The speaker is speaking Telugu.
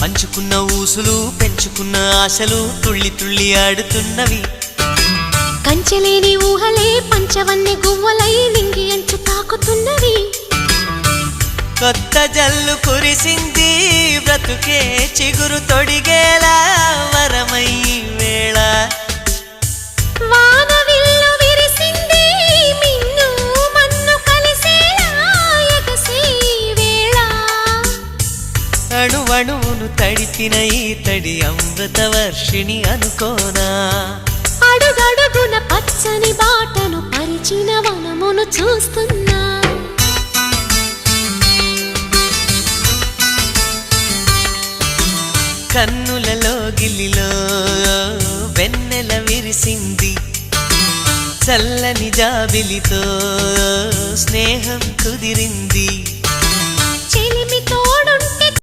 పంచుకున్న ఊసులు పెంచుకున్న ఆశలు తుళ్ళి తుళ్ళి ఆడుతున్నవి. కంచెలేని ఊహలే పంచవన్నె గువ్వలై నింగి అంచు తాకుతున్నవి. కొత్త జల్లు కురిసింది బ్రతుకే చిగురు తొడిగేలా వరమై వేళ. వానవిల్లు విరిసింది మిన్ను మన్ను కలిసేలా ఎగసే వేళ. అణువణువును తడిపిన ఈ తడి అమృత వర్షిణి అనుకోనా. అడుగడుగున పచ్చని బాటను పరిచిన వనమును చూస్తున్నా. కన్నులలో గిల్లిలో వెన్నెల విరిసింది. చల్లని జాబిలితో స్నేహం కుదిరింది.